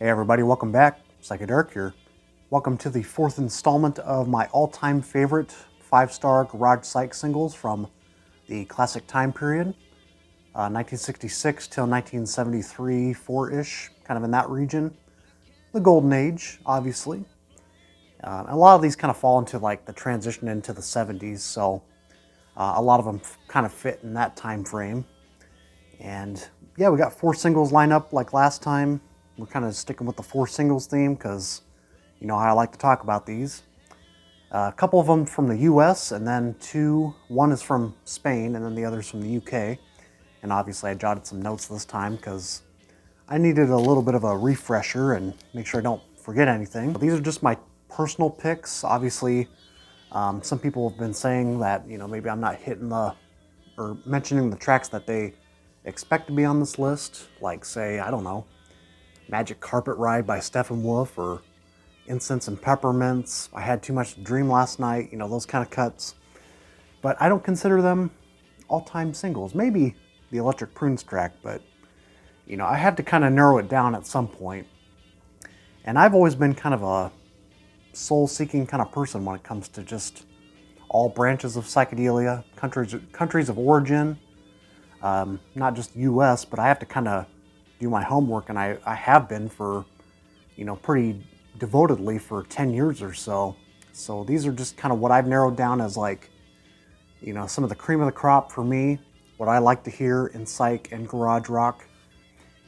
Hey everybody, welcome back. Psych here. Welcome to the fourth installment of my all-time favorite 5-star garage psych singles from the classic time period, 1966 till 1973, 4-ish, kind of in that region. The golden age, obviously. A lot of these kind of fall into like the transition into the 70s, so a lot of them kind of fit in that time frame. And yeah, we got 4 singles lined up like last time. We're kind of sticking with the 4 singles theme because you know how I like to talk about these. A couple of them from the US and then one is from Spain and then the other's from the UK. And obviously I jotted some notes this time because I needed a little bit of a refresher and make sure I don't forget anything. But these are just my personal picks. Obviously, some people have been saying that, you know, maybe I'm not hitting or mentioning the tracks that they expect to be on this list. Like say, I don't know, Magic Carpet Ride by Steppenwolf or Incense and Peppermints, I Had Too Much to Dream Last Night, you know, those kind of cuts. But I don't consider them all-time singles. Maybe the Electric Prunes track, but, you know, I had to kind of narrow it down at some point. And I've always been kind of a soul-seeking kind of person when it comes to just all branches of psychedelia, countries of origin, not just US, but I have to kind of do my homework, and I have been for, you know, pretty devotedly for 10 years or so. So these are just kind of what I've narrowed down as like, you know, some of the cream of the crop for me, what I like to hear in psych and garage rock.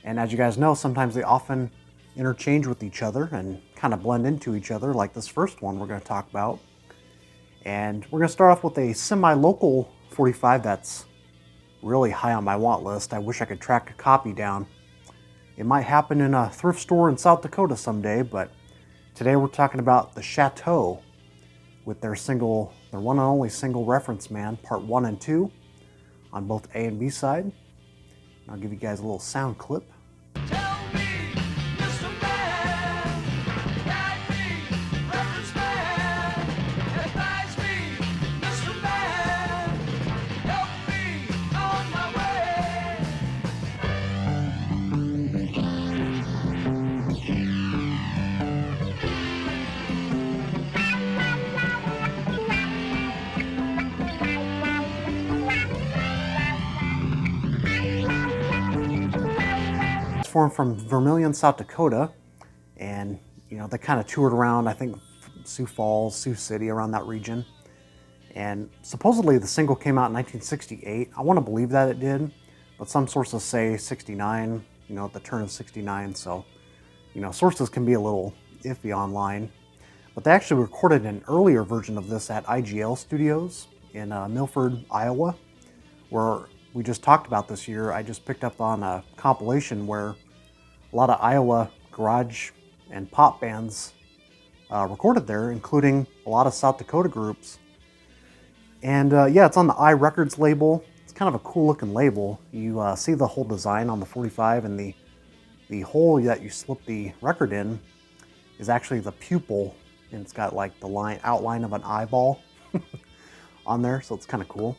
And as you guys know, sometimes they often interchange with each other and kind of blend into each other, like this first one we're going to talk about. And we're going to start off with a semi-local 45 that's really high on my want list. I wish I could track a copy down. It might happen in a thrift store in South Dakota someday, but today we're talking about the Chateaux with their one and only single Reference Man, part 1 and 2, on both A and B side. I'll give you guys a little sound clip. Formed from Vermilion, South Dakota, and you know they kind of toured around, I think Sioux Falls, Sioux City, around that region. And supposedly the single came out in 1968. I want to believe that it did, but some sources say 69, you know, at the turn of 69. So, you know, sources can be a little iffy online. But they actually recorded an earlier version of this at IGL Studios in Milford, Iowa, where we just talked about this year. I just picked up on a compilation where a lot of Iowa garage and pop bands recorded there, including a lot of South Dakota groups. And yeah, it's on the iRecords label. It's kind of a cool looking label. You see the whole design on the 45, and the hole that you slip the record in is actually the pupil, and it's got like the outline of an eyeball on there, so it's kind of cool.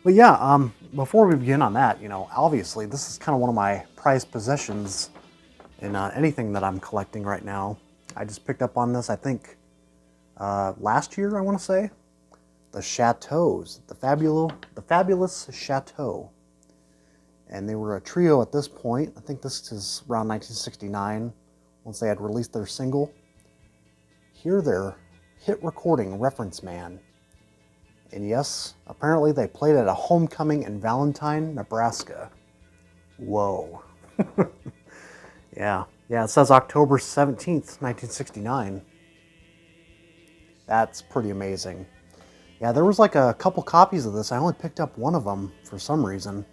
But yeah, before we begin on that, you know, obviously this is kind of one of my prized possessions in anything that I'm collecting right now. I just picked up on this, I think, last year, I want to say. The Chateaux, the fabulous Chateaux. And they were a trio at this point. I think this is around 1969, once they had released their single. Hear their hit recording, Reference Man. And yes, apparently they played at a homecoming in Valentine, Nebraska. Whoa. Yeah, it says October 17th, 1969. That's pretty amazing. Yeah, there was like a couple copies of this. I only picked up one of them for some reason.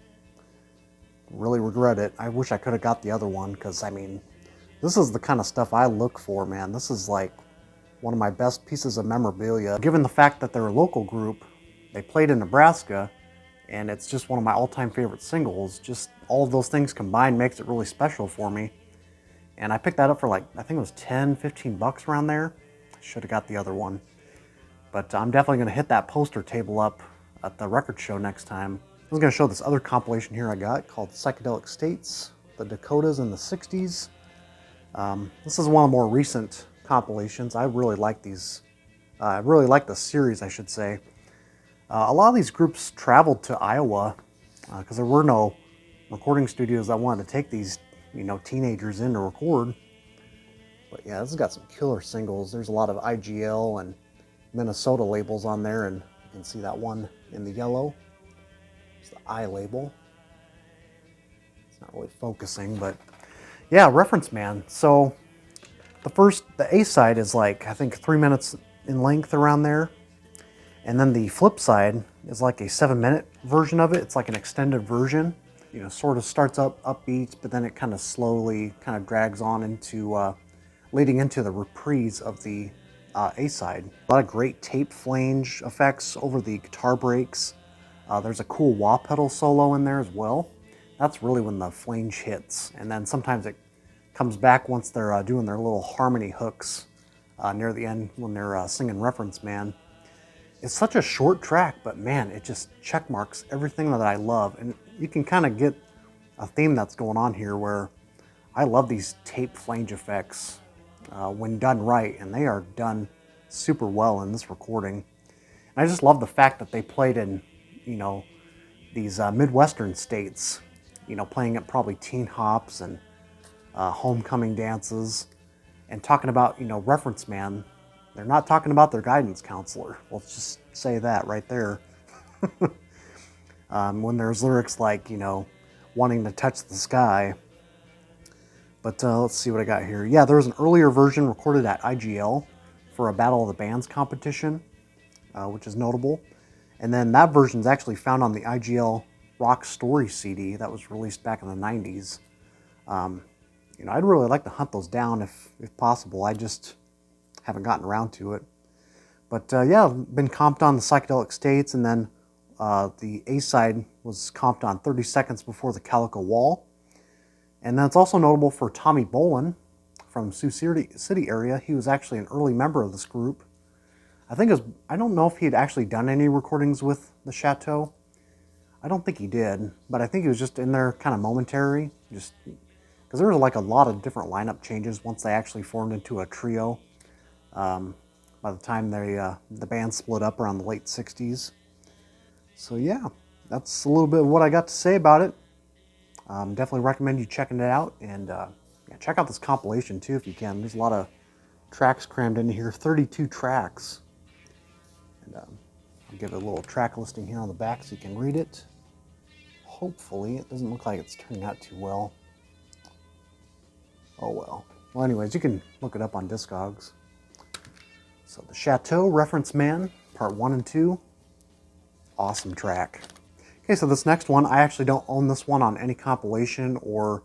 Really regret it. I wish I could have got the other one because, I mean, this is the kind of stuff I look for, man. This is like one of my best pieces of memorabilia. Given the fact that they're a local group, they played in Nebraska, and it's just one of my all-time favorite singles. Just all of those things combined makes it really special for me. And I picked that up for like, I think it was 10, 15 bucks around there. Should have got the other one. But I'm definitely going to hit that poster table up at the record show next time. I was going to show this other compilation here I got called Psychedelic States, the Dakotas in the 60s. This is one of the more recent compilations. I really like these. I really like the series, I should say. A lot of these groups traveled to Iowa because there were no recording studios that wanted to take these, teenagers in to record. But yeah, this has got some killer singles. There's a lot of IGL and Minnesota labels on there, and you can see that one in the yellow. It's the I label. It's not really focusing, but yeah, Reference Man. So the A side is like, I think 3 minutes in length around there. And then the flip side is like a 7-minute version of it. It's like an extended version. Sort of starts upbeat, but then it kind of slowly kind of drags on into leading into the reprise of the A side. A lot of great tape flange effects over the guitar breaks. There's a cool wah pedal solo in there as well. That's really when the flange hits, and then sometimes it comes back once they're doing their little harmony hooks near the end when they're singing Reference Man. It's such a short track, but man, it just checkmarks everything that I love. And you can kind of get a theme that's going on here where I love these tape flange effects when done right, and they are done super well in this recording. And I just love the fact that they played in, these Midwestern states, playing at probably teen hops and homecoming dances, and talking about, Reference Man. They're not talking about their guidance counselor. Let's just say that right there. When there's lyrics like, wanting to touch the sky. But let's see what I got here. Yeah, there was an earlier version recorded at IGL for a Battle of the Bands competition, which is notable. And then that version is actually found on the IGL Rock Story CD that was released back in the 90s. I'd really like to hunt those down if possible. I just haven't gotten around to it. But yeah, been comped on the Psychedelic States, and then the A side was comped on 30 Seconds Before the Calico Wall. And then it's also notable for Tommy Bolin from Sioux City area. He was actually an early member of this group. I don't know if he had actually done any recordings with the Chateaux. I don't think he did, but I think he was just in there kind of momentary, just because there was like a lot of different lineup changes once they actually formed into a trio. By the time the band split up around the late 60s. So yeah, that's a little bit of what I got to say about it. Definitely recommend you checking it out, and yeah, check out this compilation too if you can. There's a lot of tracks crammed into here, 32 tracks. And I'll give it a little track listing here on the back so you can read it. Hopefully, it doesn't look like it's turning out too well. Oh well. Well anyways, you can look it up on Discogs. So the Chateaux, Reference Man, part 1 and 2. Awesome track. Okay, so this next one, I actually don't own this one on any compilation or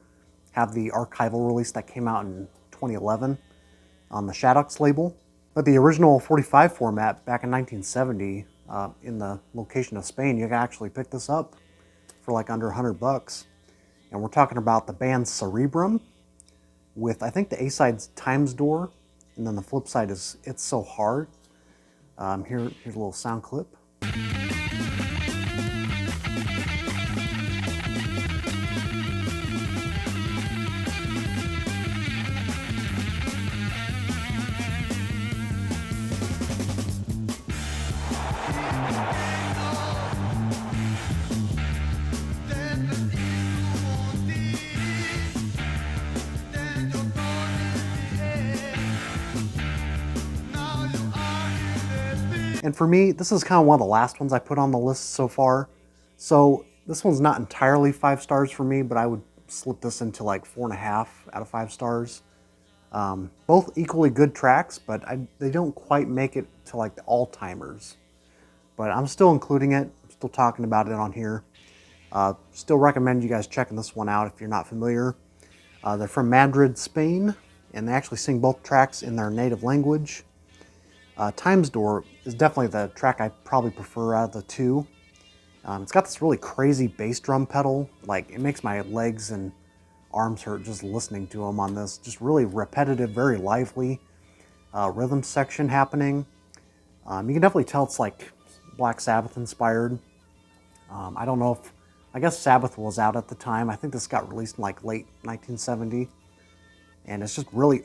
have the archival release that came out in 2011 on the Chateaux label. But the original 45 format back in 1970, in the location of Spain, you can actually pick this up for like under $100. And we're talking about the band Cerebrum with, I think the A-side's Times Door, and then the flip side is It's So Hard. Here's a little sound clip. And for me, this is kind of one of the last ones I put on the list so far. So this one's not entirely 5 stars for me, but I would slip this into like 4.5 out of 5 stars. Both equally good tracks, but they don't quite make it to like the all-timers. But I'm still including it, I'm still talking about it on here. Still recommend you guys checking this one out if you're not familiar. They're from Madrid, Spain, and they actually sing both tracks in their native language. Times Door is definitely the track I probably prefer out of the two. It's got this really crazy bass drum pedal. Like, it makes my legs and arms hurt just listening to them on this. Just really repetitive, very lively rhythm section happening. You can definitely tell it's like Black Sabbath inspired. I don't know I guess Sabbath was out at the time. I think this got released in like late 1970. and it's just really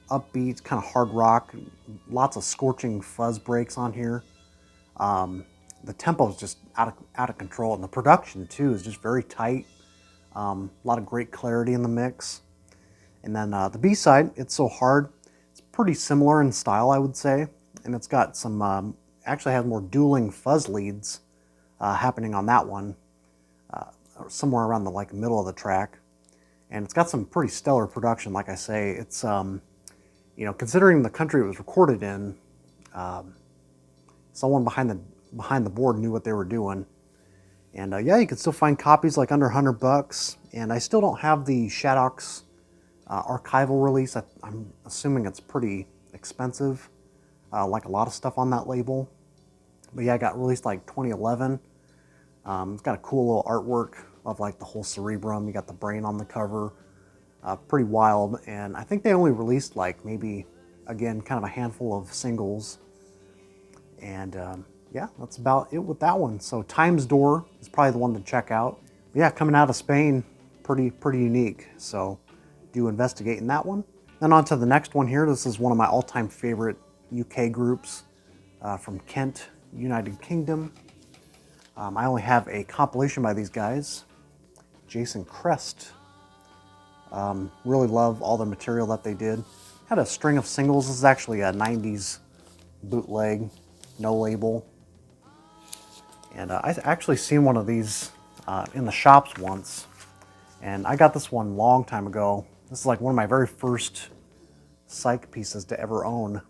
upbeat, kind of hard rock. Lots of scorching fuzz breaks on here. The tempo is just out of control, and the production too is just very tight. A lot of great clarity in the mix. And then the B-side, It's So Hard, it's pretty similar in style, I would say, and it's got some actually has more dueling fuzz leads happening on that one, somewhere around the middle of the track. And it's got some pretty stellar production, like I say. It's considering the country it was recorded in, someone behind the board knew what they were doing. And yeah, you can still find copies like under $100, and I still don't have the Chateaux archival release. I'm assuming it's pretty expensive, like a lot of stuff on that label. But yeah, it got released like 2011. It's got a cool little artwork of like the whole cerebrum. You got the brain on the cover. Pretty wild. And I think they only released like maybe, again, kind of a handful of singles. And yeah, that's about it with that one. So Time's Door is probably the one to check out. But yeah, coming out of Spain, pretty unique. So do investigate in that one. Then on to the next one here. This is one of my all-time favorite UK groups from Kent, United Kingdom. I only have a compilation by these guys, Crest. Really love all the material that they did. Had a string of singles. This is actually a 90s bootleg, no label. And I actually seen one of these in the shops once. And I got this one a long time ago. This is like one of my very first Psych pieces to ever own.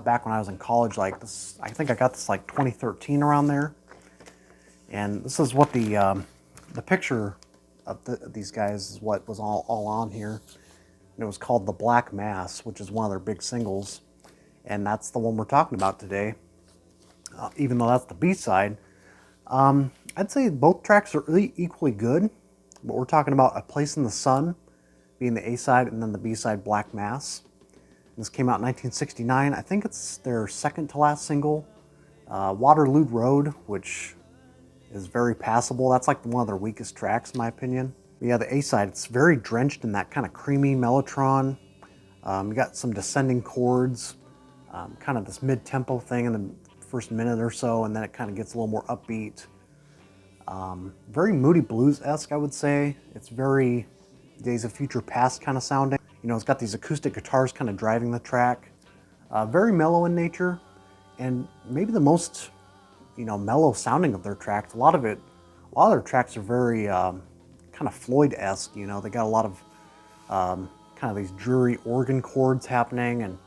Back when I was in college, like this, I think I got this like 2013 around there. And this is what the picture of these guys is what was all on here. And it was called The Black Mass, which is one of their big singles. And that's the one we're talking about today, even though that's the B-side. I'd say both tracks are really equally good, but we're talking about A Place in the Sun being the A-side, and then the B-side, Black Mass. This came out in 1969. I think it's their second to last single. Waterloo Road, which is very passable. That's like one of their weakest tracks, in my opinion. But yeah, the A-side, it's very drenched in that kind of creamy mellotron. You got some descending chords, kind of this mid-tempo thing in the first minute or so, and then it kind of gets a little more upbeat. Very Moody Blues-esque, I would say. It's very Days of Future Past kind of sounding. You know, it's got these acoustic guitars kind of driving the track. Very mellow in nature, and maybe the most, mellow sounding of their tracks. A lot of their tracks are very kind of Floyd-esque. They got a lot of kind of these dreary organ chords happening, and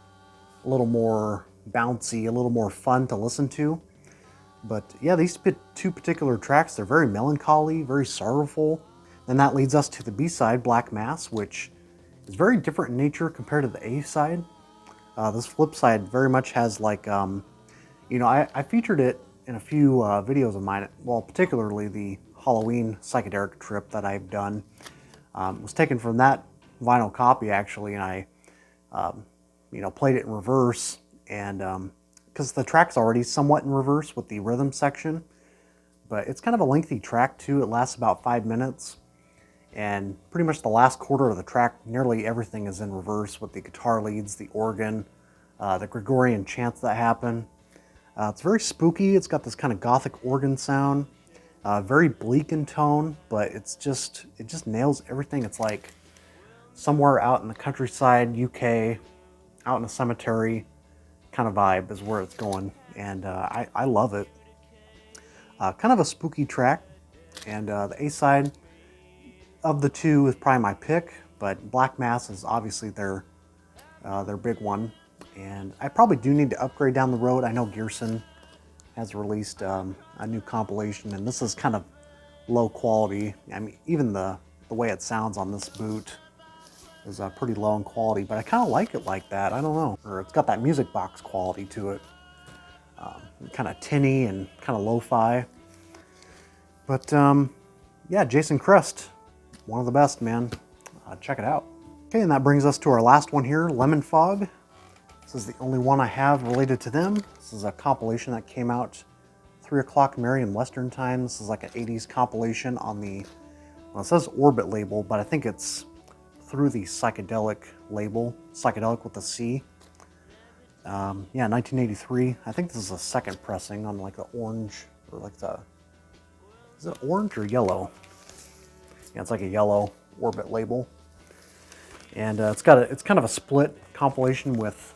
a little more bouncy, a little more fun to listen to. But yeah, these two particular tracks, they're very melancholy, very sorrowful. And that leads us to the B-side, Black Mass, which is very different in nature compared to the A-side. This flip side very much has like, I featured it in a few videos of mine, well, particularly the Halloween psychedelic trip that I've done. It was taken from that vinyl copy, actually, and I, played it in reverse, and because the track's already somewhat in reverse with the rhythm section, but it's kind of a lengthy track too. It lasts about 5 minutes, and pretty much the last quarter of the track, nearly everything is in reverse with the guitar leads, the organ, the Gregorian chants that happen. It's very spooky. It's got this kind of gothic organ sound, very bleak in tone, but it just nails everything. It's like somewhere out in the countryside, UK, out in a cemetery kind of vibe is where it's going, and I love it. Kind of a spooky track, and the A-side of the two is probably my pick, but Black Mass is obviously their big one, and I probably do need to upgrade down the road. I know Gearson has released a new compilation, and this is kind of low quality. I mean, even the way it sounds on this boot is pretty low in quality, but I kind of like it like that. I don't know, or it's got that music box quality to it, kind of tinny and kind of lo-fi. But yeah, Crest, one of the best, man. Check it out. Okay, and that brings us to our last one here, Lemon Fog. This is the only one I have related to them. This is a compilation that came out 3 o'clock Marion Western Time. This is like an 80s compilation on the, well, it says Orbit label, but I think it's through the psychedelic label, psychedelic with a C. Yeah, 1983. I think this is a second pressing on like the orange, or like the, is it orange or yellow? Yeah, it's like a yellow Orbit label. And it's kind of a split compilation with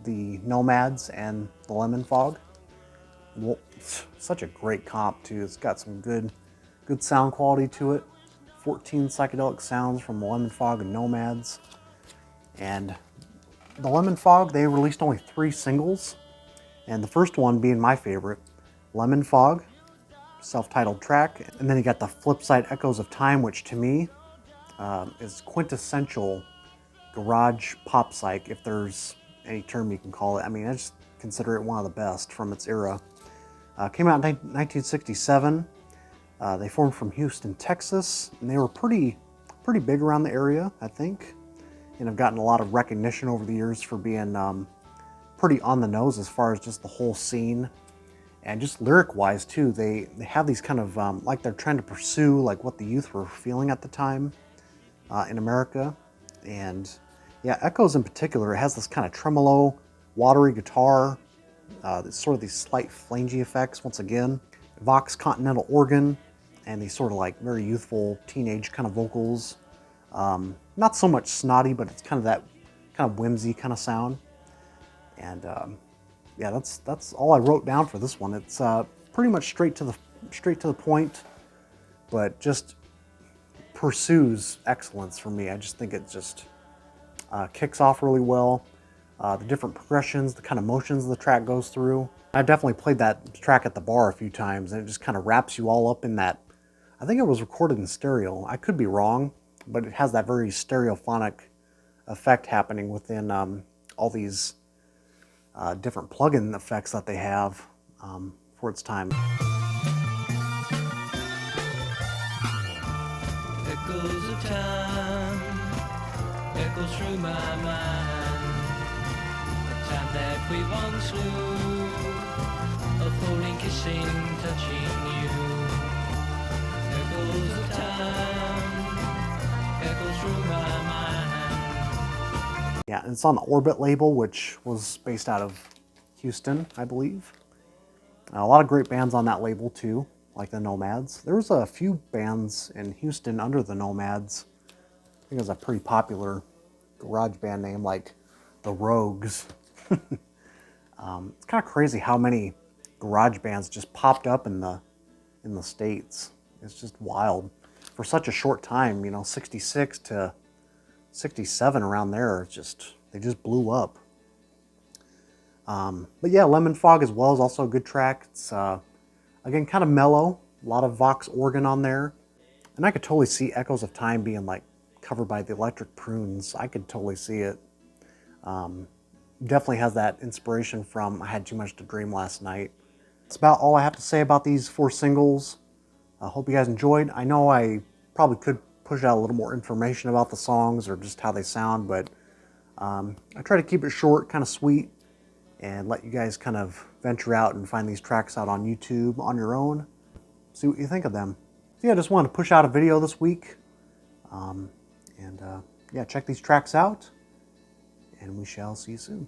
the Nomads and the Lemon Fog. Well, it's such a great comp too. It's got some good sound quality to it. 14 psychedelic sounds from the Lemon Fog and Nomads. And the Lemon Fog, they released only 3 singles. And the first one being my favorite, Lemon Fog, self-titled track. And then you got the flip side, Echoes of Time, which to me is quintessential garage pop psych, if there's any term you can call it. I mean, I just consider it one of the best from its era. Came out in 1967. They formed from Houston, Texas, and they were pretty big around the area, I think, and have gotten a lot of recognition over the years for being pretty on the nose as far as just the whole scene, and just lyric-wise too. They have these kind of like they're trying to pursue like what the youth were feeling at the time in America. And yeah, Echoes in particular, it has this kind of tremolo, watery guitar, sort of these slight flangy effects once again, Vox Continental organ, and these sort of like very youthful teenage kind of vocals. Not so much snotty, but it's kind of that kind of whimsy kind of sound. And yeah, that's all I wrote down for this one. It's pretty much straight to the point, but just pursues excellence for me. I just think it just kicks off really well. The different progressions, the kind of motions the track goes through. I definitely played that track at the bar a few times, and it just kind of wraps you all up in that. I think it was recorded in stereo. I could be wrong, but it has that very stereophonic effect happening within all these different plug-in effects that they have for its time. Echoes of time, echoes through my mind. The time that we once knew, of holding, kissing, touching you. Echoes of time, echoes through my mind. Yeah, and it's on the Orbit label, which was based out of Houston, I believe. A lot of great bands on that label too, like the Nomads. There was a few bands in Houston under the Nomads. I think it was a pretty popular garage band name, like the Rogues. It's kind of crazy how many garage bands just popped up in the States. It's just wild. For such a short time, you know, 66 to 67 around there, they just blew up. But yeah, Lemon Fog as well is also a good track. It's again kind of mellow, a lot of Vox organ on there, and I could totally see Echoes of Time being like covered by the Electric Prunes. I could totally see it. Definitely has that inspiration from I Had Too Much to Dream Last Night. That's about all I have to say about these 4 singles. I hope you guys enjoyed. I know I probably could push out a little more information about the songs or just how they sound, but I try to keep it short, kind of sweet, and let you guys kind of venture out and find these tracks out on YouTube on your own. See what you think of them. So yeah, I just wanted to push out a video this week. Yeah, check these tracks out, and we shall see you soon.